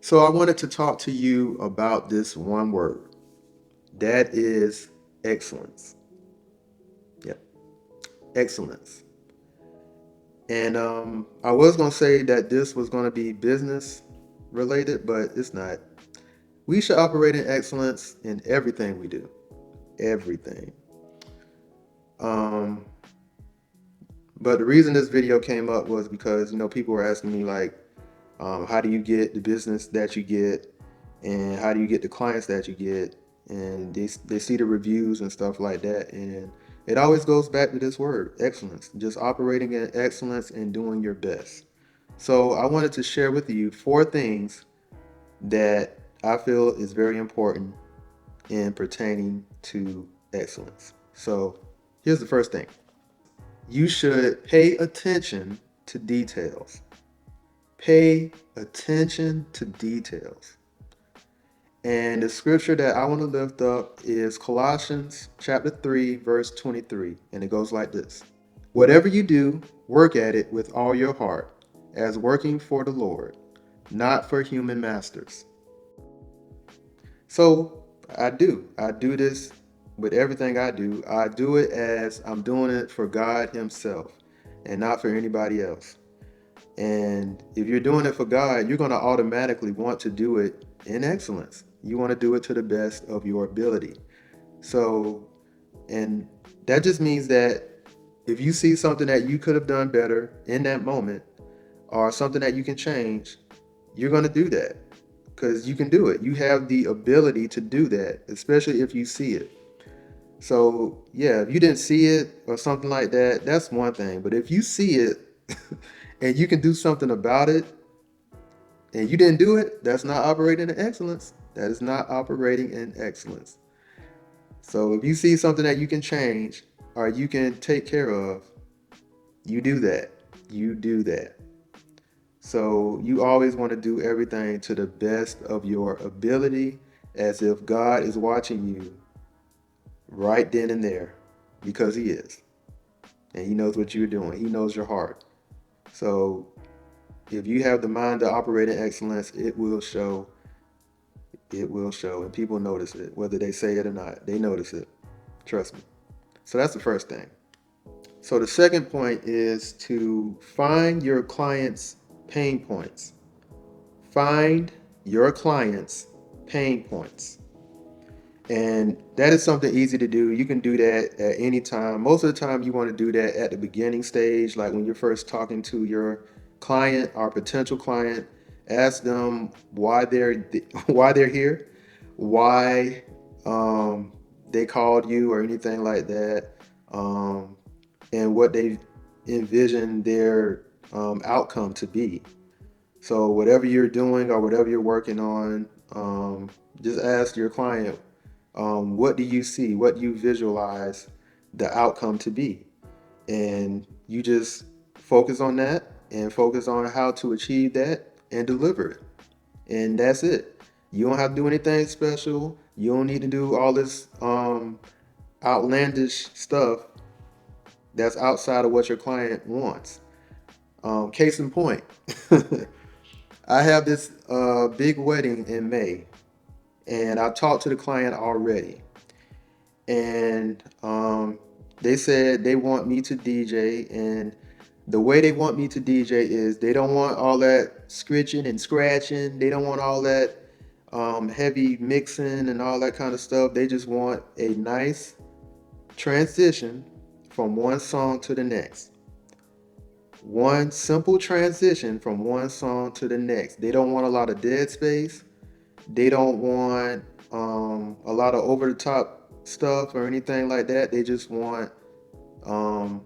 So I wanted to talk to you about this one word. That is excellence. Yep, excellence. And I was going to say that this was going to be business related, but it's not. We should operate in excellence in everything we do. Everything. Um, but the reason this video came up was because, people were asking me, like, how do you get the business that you get? And how do you get the clients that you get? And they see the reviews and stuff like that. And it always goes back to this word, excellence, just operating in excellence and doing your best. So I wanted to share with you four things that I feel is very important in pertaining to excellence. So here's the first thing. You should pay attention to details. Pay attention to details. And the scripture that I want to lift up is Colossians chapter 3, verse 23. And it goes like this: Whatever you do, work at it with all your heart, as working for the Lord, not for human masters. So I do. I do this with everything I do. I do it as I'm doing it for God Himself and not for anybody else. And if you're doing it for God, you're going to automatically want to do it in excellence. You want to do it to the best of your ability. So, and that just means that if you see something that you could have done better in that moment or something that you can change, you're going to do that because you can do it. You have the ability to do that, especially if you see it. So, yeah, if you didn't see it or something like that, that's one thing. But if you see it and you can do something about it, and you didn't do it, that's not operating in excellence. That is not operating in excellence. So if you see something that you can change or you can take care of, you do that. You do that. So you always want to do everything to the best of your ability as if God is watching you right then and there because He is. And He knows what you're doing, He knows your heart. So if you have the mind to operate in excellence, it will show. It will show, and people notice it, whether they say it or not. They notice it. Trust me. So that's the first thing. So the second point is to find your client's pain points. Find your client's pain points. And that is something easy to do. You can do that at any time. Most of the time, you want to do that at the beginning stage, like when you're first talking to your client or potential client. Ask them why they're here, why they called you, or anything like that, um, and what they envision their outcome to be. So whatever you're doing or whatever you're working on, just ask your client, what do you see? What do you visualize the outcome to be? And you just focus on that and focus on how to achieve that and deliver it. And that's it. You don't have to do anything special. You don't need to do all this outlandish stuff that's outside of what your client wants. Case in point, I have this big wedding in May, and I talked to the client already, and they said they want me to DJ, and the way they want me to DJ is they don't want all that scritching and scratching. They don't want all that heavy mixing and all that kind of stuff. They just want a nice transition from one song to the next. One simple transition from one song to the next. They don't want a lot of dead space. They don't want a lot of over the top stuff or anything like that. They just want um,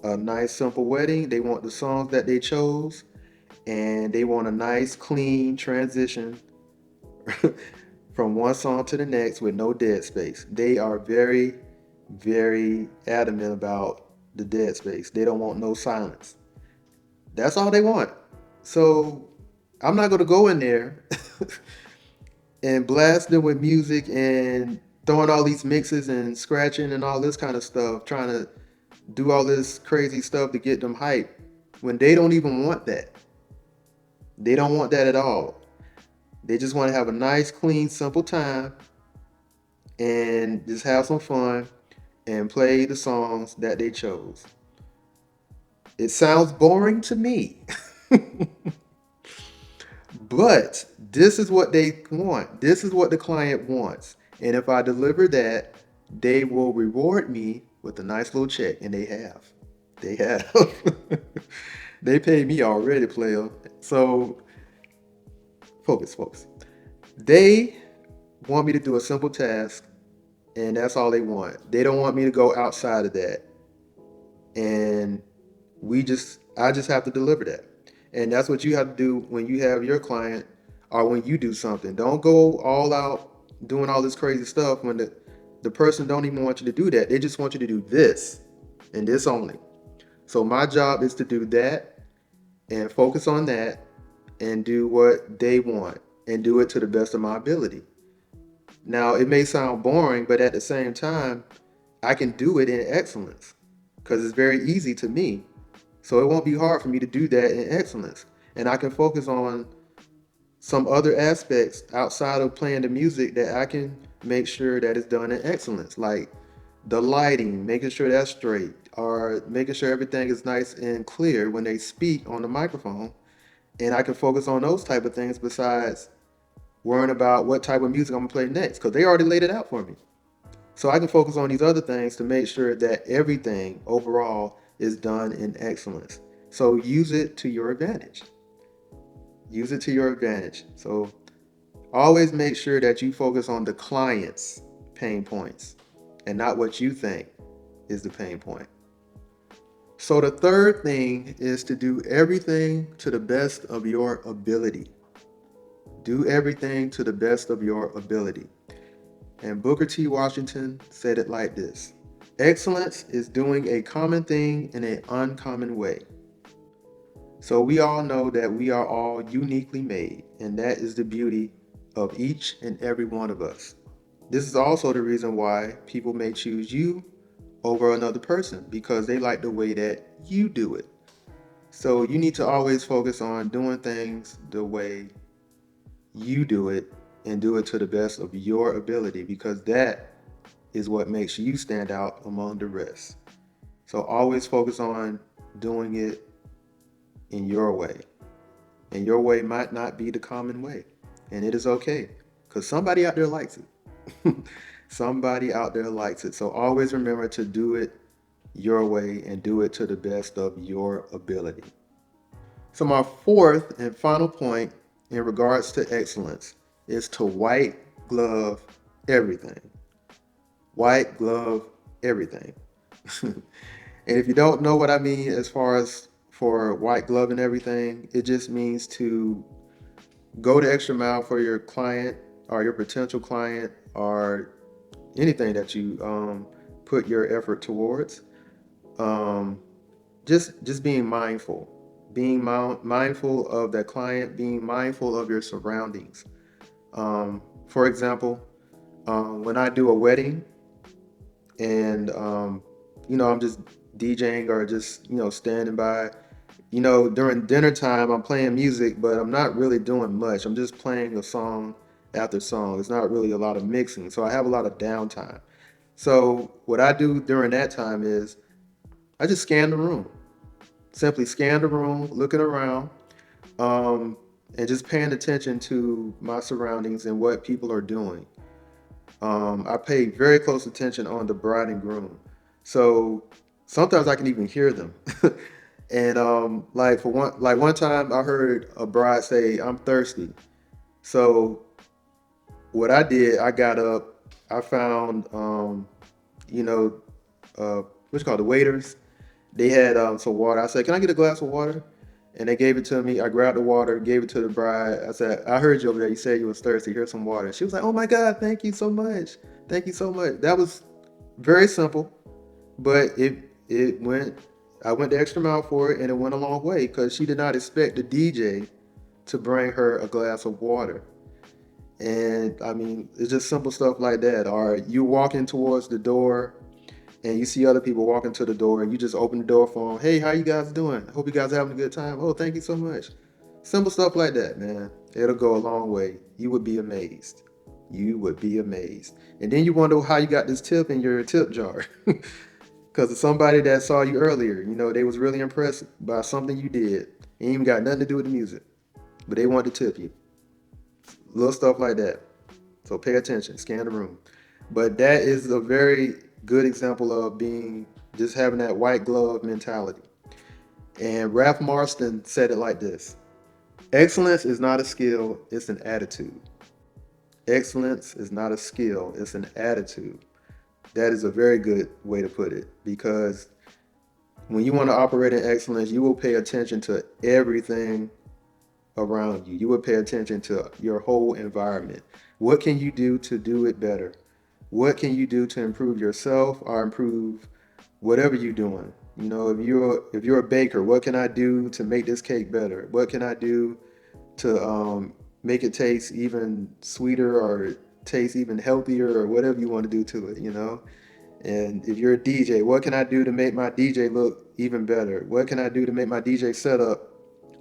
a nice simple wedding. They want the songs that they chose, and they want a nice clean transition from one song to the next with no dead space. They are very, very adamant about the dead space. They don't want no silence. That's all they want. So I'm not going to go in there and blast them with music and throwing all these mixes and scratching and all this kind of stuff, trying to do all this crazy stuff to get them hyped when they don't even want that. They don't want that at all. They just want to have a nice, clean, simple time and just have some fun and play the songs that they chose. It sounds boring to me, but this is what they want. This is what the client wants. And if I deliver that, they will reward me with a nice little check. And they have. They have. They paid me already, player. So focus, focus. They want me to do a simple task, and that's all they want. They don't want me to go outside of that. And I just have to deliver that. And that's what you have to do when you have your client or when you do something. Don't go all out doing all this crazy stuff when the person don't even want you to do that. They just want you to do this and this only. So my job is to do that and focus on that and do what they want and do it to the best of my ability. Now, it may sound boring, but at the same time, I can do it in excellence because it's very easy to me. So it won't be hard for me to do that in excellence. And I can focus on some other aspects outside of playing the music that I can make sure that it's done in excellence, like the lighting, making sure that's straight, or making sure everything is nice and clear when they speak on the microphone. And I can focus on those type of things besides worrying about what type of music I'm gonna play next, because they already laid it out for me. So I can focus on these other things to make sure that everything overall is done in excellence. So use it to your advantage. Use it to your advantage. So always make sure that you focus on the client's pain points and not what you think is the pain point. So the third thing is to do everything to the best of your ability. Do everything to the best of your ability. And Booker T. Washington said it like this: excellence is doing a common thing in an uncommon way. So we all know that we are all uniquely made, and that is the beauty of each and every one of us. This is also the reason why people may choose you over another person, because they like the way that you do it. So you need to always focus on doing things the way you do it and do it to the best of your ability, because that is what makes you stand out among the rest. So always focus on doing it in your way. And your way might not be the common way. And it is okay, because somebody out there likes it. Somebody out there likes it. So always remember to do it your way and do it to the best of your ability. So my fourth and final point in regards to excellence is to white glove everything. White glove everything. And if you don't know what I mean as far as for white glove and everything, it just means to go the extra mile for your client or your potential client or anything that you put your effort towards. Um, just being mindful, mindful of that client, being mindful of your surroundings. For example, when I do a wedding and I'm just DJing or just standing by. During dinner time, I'm playing music, but I'm not really doing much. I'm just playing a song after song. It's not really a lot of mixing, so I have a lot of downtime. So what I do during that time is I just scan the room. Simply scan the room, looking around, um, and just paying attention to my surroundings and what people are doing. I pay very close attention on the bride and groom. So sometimes I can even hear them. And like one time I heard a bride say, "I'm thirsty." So what I did, I got up, I found you know, what's called the waiters. They had some water. I said, "Can I get a glass of water?" And they gave it to me. I grabbed the water, gave it to the bride. I said, "I heard you over there. You said you was thirsty. Here's some water." She was like, "Oh my God, thank you so much. Thank you so much." That was very simple, but it went. I went the extra mile for it, and it went a long way because she did not expect the DJ to bring her a glass of water. And I mean, it's just simple stuff like that. Or you walking towards the door and you see other people walking to the door and you just open the door for them. "Hey, how you guys doing? Hope you guys are having a good time." "Oh, thank you so much." Simple stuff like that, man. It'll go a long way. You would be amazed. You would be amazed. And then you wonder how you got this tip in your tip jar. Because of somebody that saw you earlier, they was really impressed by something you did. It ain't even got nothing to do with the music. But they wanted to tip you. Little stuff like that. So pay attention, scan the room. But that is a very good example of just having that white glove mentality. And Ralph Marston said it like this: excellence is not a skill, it's an attitude. Excellence is not a skill, it's an attitude. That is a very good way to put it, because when you want to operate in excellence, you will pay attention to everything around you. You will pay attention to your whole environment. What can you do to do it better? What can you do to improve yourself or improve whatever you're doing? If you're a baker, what can I do to make this cake better? What can I do to make it taste even sweeter or taste even healthier, or whatever you want to do to it? And if you're a DJ, what can I do to make my DJ look even better? What can I do to make my DJ setup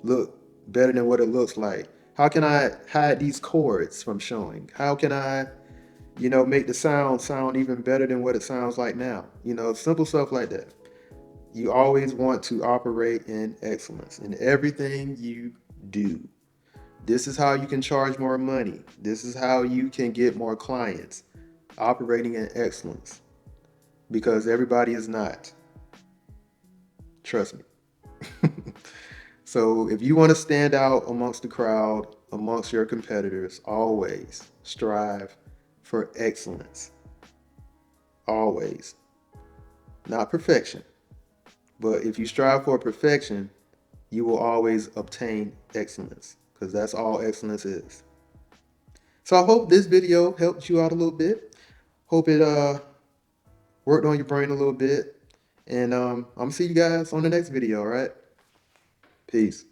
look better than what it looks like? How can I hide these chords from showing? How can I, make the sound even better than what it sounds like now? Simple stuff like that. You always want to operate in excellence in everything you do. This is how you can charge more money. This is how you can get more clients. Operating in excellence, because everybody is not. Trust me. So if you want to stand out amongst the crowd, amongst your competitors, always strive for excellence. Always. Not perfection. But if you strive for perfection, you will always obtain excellence, because that's all excellence is. So I hope this video helped you out a little bit. Hope it worked on your brain a little bit. And I'm gonna see you guys on the next video, all right? Peace.